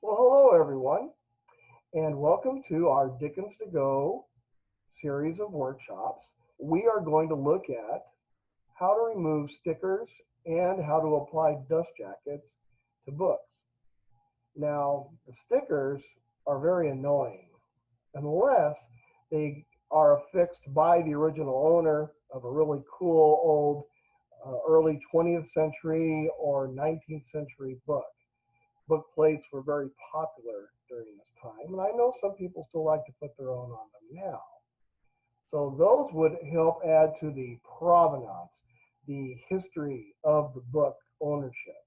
Well, hello everyone, and welcome to our Dickens to Go series of workshops. We are going to look at how to remove stickers and how to apply dust jackets to books. Now, the stickers are very annoying unless they are affixed by the original owner of a really cool old early 20th century or 19th century book. Book plates were very popular during this time, and I know some people still like to put their own on them now. So those would help add to the provenance, the history of the book ownership.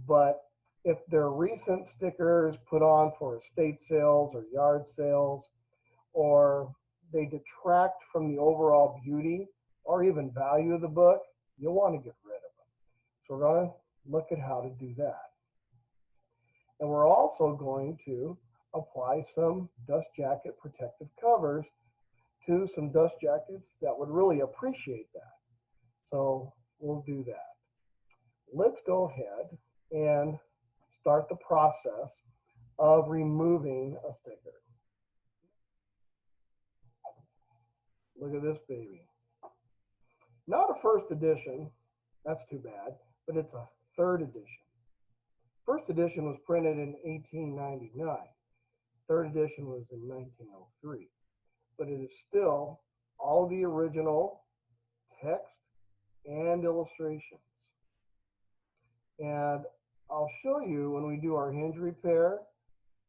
But if they're recent stickers put on for estate sales or yard sales, or they detract from the overall beauty or even value of the book, you'll want to get rid of them. So we're going to look at how to do that. And we're also going to apply some dust jacket protective covers to some dust jackets that would really appreciate that. So we'll do that. Let's go ahead and start the process of removing a sticker. Look at this baby. Not a first edition, that's too bad, but it's a third edition. First edition was printed in 1899. Third edition was in 1903. But it is still all the original text and illustrations. And I'll show you when we do our hinge repair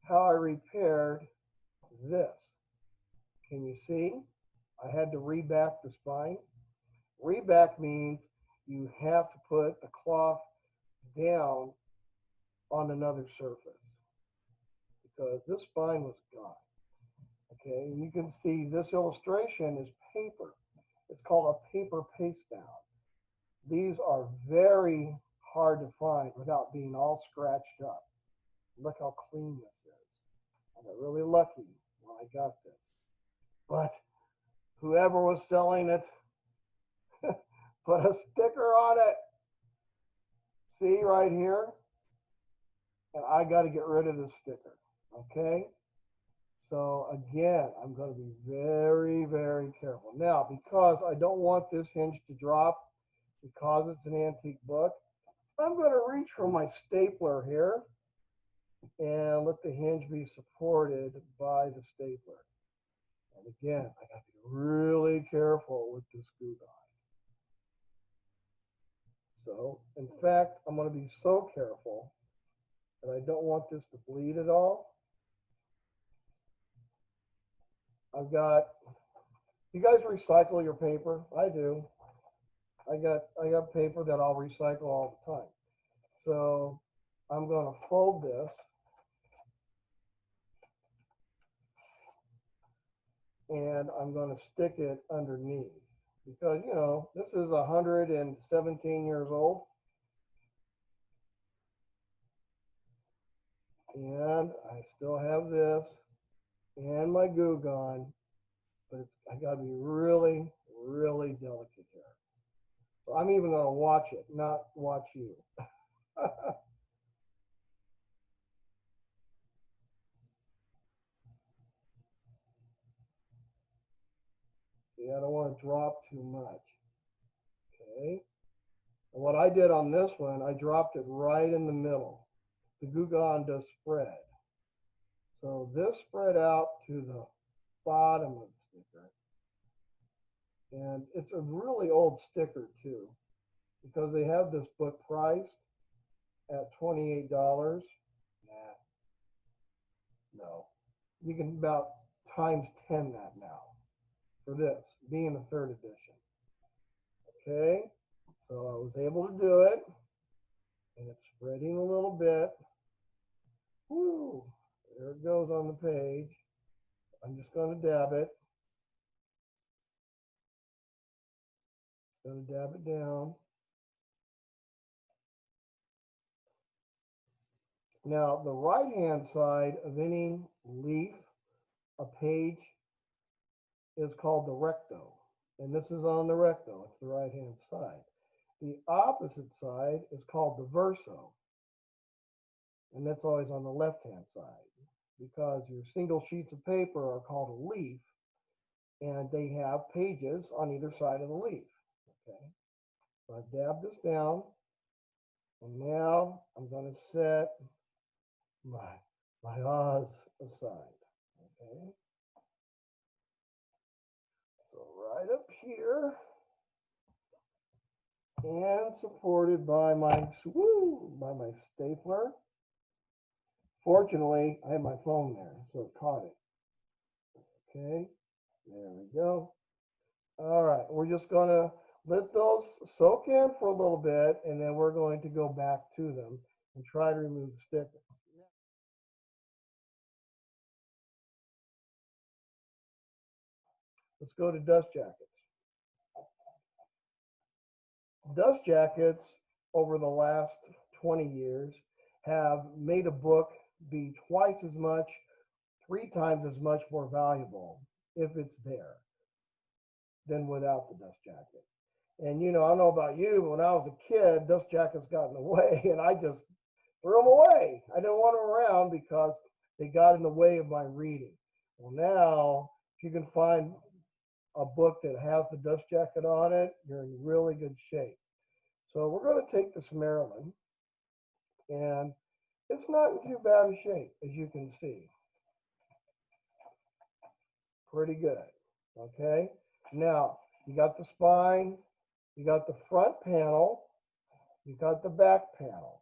how I repaired this. Can you see? I had to reback the spine. Reback means you have to put the cloth down on another surface because this spine was gone. Okay, and you can see this illustration is paper. It's called a paper paste down. These are very hard to find without being all scratched up. Look how clean this is. I got really lucky when I got this. But whoever was selling it put a sticker on it. See right here? And I got to get rid of this sticker, okay? So again, I'm going to be very, very careful. Now, because I don't want this hinge to drop, because it's an antique book, I'm going to reach for my stapler here and let the hinge be supported by the stapler. And again, I got to be really careful with this glue gun. So, in fact, I'm going to be so careful that I don't want this to bleed at all. I've got, you guys recycle your paper? I do. I got paper that I'll recycle all the time. So I'm going to fold this and I'm going to stick it underneath because, you know, this is 117 years old. And I still have this and my glue gun, but I got to be really, really delicate here. So I'm even going to watch it, not watch you. See, I don't want to drop too much. Okay. And what I did on this one, I dropped it right in the middle. The glue gun does spread. So this spread out to the bottom of the sticker. And it's a really old sticker too, because they have this book priced at $28. Nah, no. You can about times 10 that now for this, being a third edition. Okay, so I was able to do it, and it's spreading a little bit. Woo, there it goes on the page. I'm just going to dab it. Going to dab it down. Now, the right-hand side of any leaf, a page, is called the recto. And this is on the recto. It's the right-hand side. The opposite side is called the verso. and that's always on the left-hand side because your single sheets of paper are called a leaf, and they have pages on either side of the leaf. Okay, so I dab this down, and now I'm going to set my Oz aside. Okay, so right up here, and supported by my stapler. Fortunately, I have my phone there, so it caught it. Okay, there we go. All right, we're just going to let those soak in for a little bit, and then we're going to go back to them and try to remove the sticker. Let's go to dust jackets. Dust jackets over the last 20 years have made a book be twice as much, 3 times as much more valuable if it's there than without the dust jacket. And I don't know about you, but when I was a kid, dust jackets got in the way, and I just threw them away. I didn't want them around because they got in the way of my reading. Well, now, if you can find a book that has the dust jacket on it, you're in really good shape. So we're going to take this Maryland, and it's not in too bad a shape, as you can see. Pretty good. Okay, now you got the spine, you got the front panel, you got the back panel,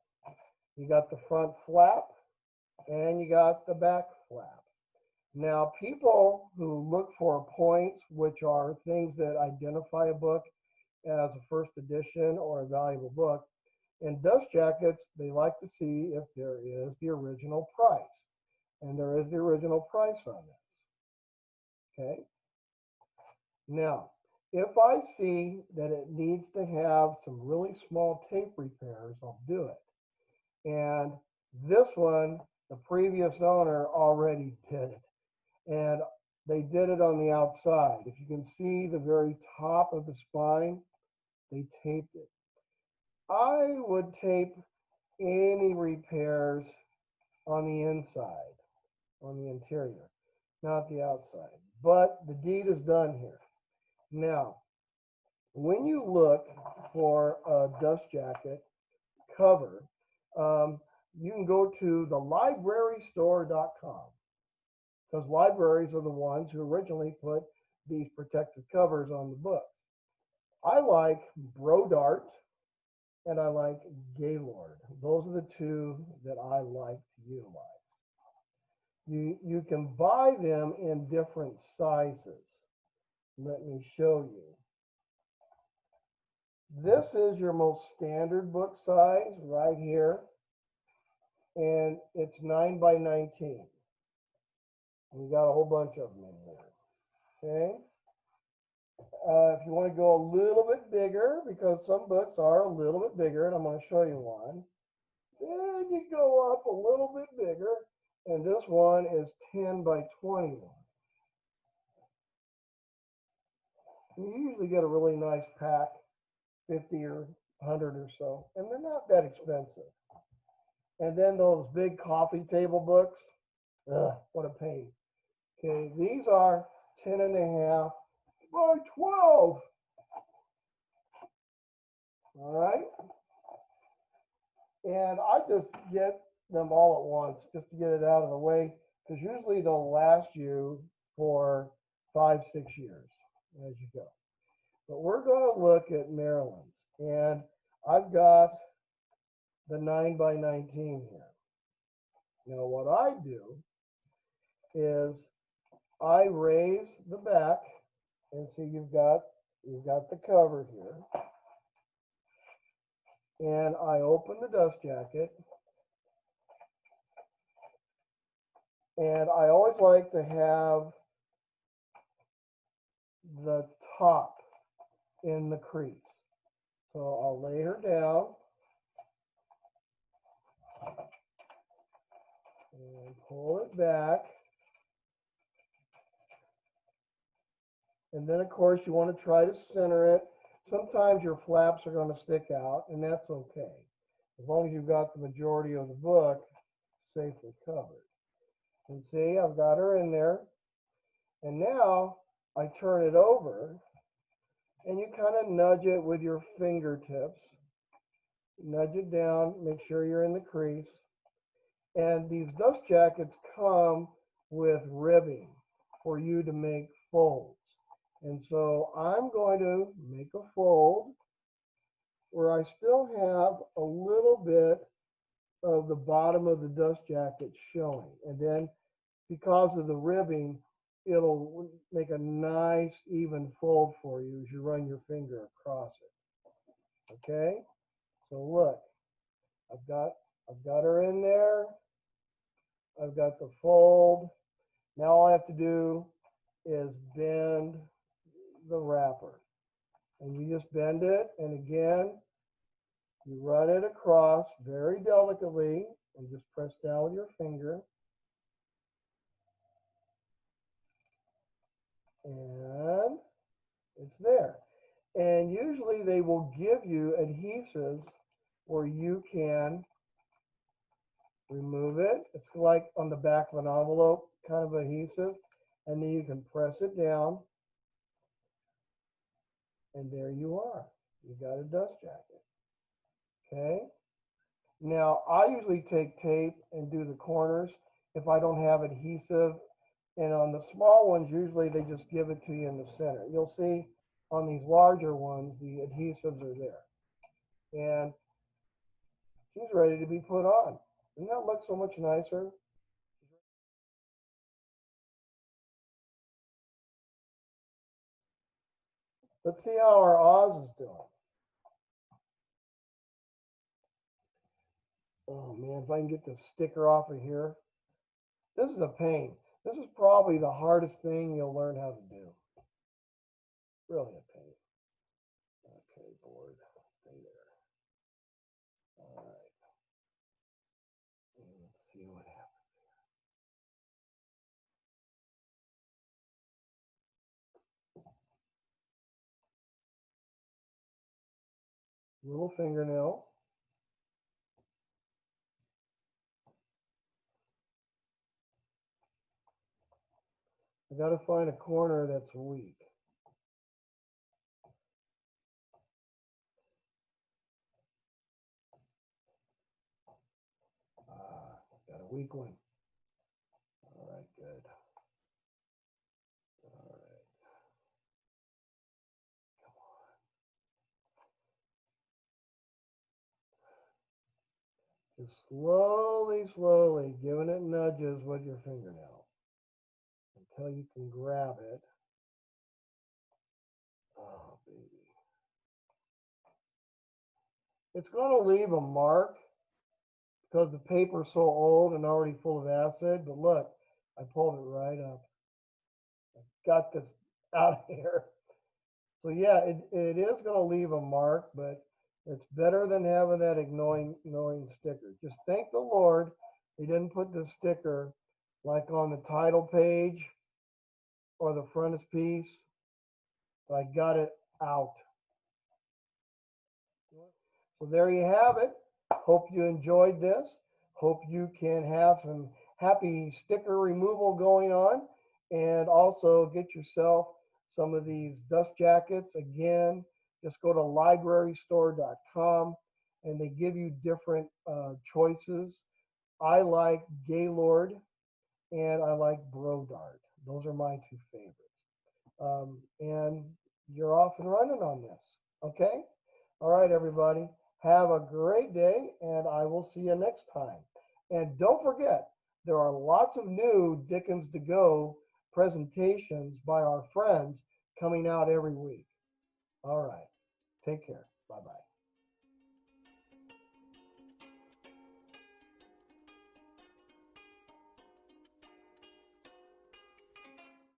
you got the front flap, and you got the back flap. Now, people who look for points, which are things that identify a book as a first edition or a valuable book, in dust jackets, they like to see if there is the original price. And there is the original price on this. Okay. Now, if I see that it needs to have some really small tape repairs, I'll do it. And this one, the previous owner already did it. And they did it on the outside. If you can see the very top of the spine, they taped it. I would tape any repairs on the inside, on the interior, not the outside. But the deed is done here. Now, when you look for a dust jacket cover, you can go to the librarystore.com, because libraries are the ones who originally put these protective covers on the books. I like Brodart and I like Gaylord. Those are the two that I like to utilize. You can buy them in different sizes. Let me show you. This is your most standard book size right here, and it's 9 by 19. We got a whole bunch of them in here. Okay. If you want to go a little bit bigger, because some books are a little bit bigger, and I'm going to show you one. Then you go up a little bit bigger, and this one is 10 by 21. You usually get a really nice pack, 50 or 100 or so, and they're not that expensive. And then those big coffee table books, what a pain. Okay, these are 10.5 by 12. All right. And I just get them all at once just to get it out of the way, because usually they'll last you for 5, 6 years as you go. But we're going to look at Maryland's, and I've got the 9 by 19 here. Now what I do is I raise the back, and see you've got the cover here. And I open the dust jacket, and I always like to have the top in the crease. So I'll lay her down and pull it back. And then, of course, you want to try to center it. Sometimes your flaps are going to stick out, and that's okay. As long as you've got the majority of the book safely covered. And see, I've got her in there. And now I turn it over and you kind of nudge it with your fingertips. Nudge it down, make sure you're in the crease. And these dust jackets come with ribbing for you to make folds. And so I'm going to make a fold where I still have a little bit of the bottom of the dust jacket showing. And then because of the ribbing, it'll make a nice even fold for you as you run your finger across it. Okay? So look, I've got her in there. I've got the fold. Now all I have to do is bend the wrapper. And you just bend it, and again, you run it across very delicately and just press down with your finger. And it's there. And usually they will give you adhesives where you can remove it. It's like on the back of an envelope kind of adhesive. And then you can press it down. And there you are. You got a dust jacket. Okay? Now, I usually take tape and do the corners if I don't have adhesive. And on the small ones, usually they just give it to you in the center. You'll see on these larger ones, the adhesives are there. And she's ready to be put on. Doesn't that look so much nicer? Let's see how our Oz is doing. Oh man, if I can get the sticker off of here. This is a pain. This is probably the hardest thing you'll learn how to do. Really a pain. Okay, board, stay there. All right. And let's see what happens. Little fingernail. I got to find a corner that's weak. Got a weak one. All right, good. All right. Just slowly, slowly giving it nudges with your fingernail until you can grab it. Oh, baby. It's going to leave a mark because the paper's so old and already full of acid. But look, I pulled it right up. I got this out of here. So yeah, it is going to leave a mark, but it's better than having that annoying sticker. Just thank the Lord they didn't put the sticker like on the title page or the frontispiece. But I got it out. So there you have it. Hope you enjoyed this. Hope you can have some happy sticker removal going on, and also get yourself some of these dust jackets. Again, just go to librarystore.com and they give you different choices. I like Gaylord and I like Brodart. Those are my two favorites. And you're off and running on this. Okay? All right, everybody. Have a great day, and I will see you next time. And don't forget, there are lots of new Dickens to Go presentations by our friends coming out every week. All right. Take care. Bye-bye.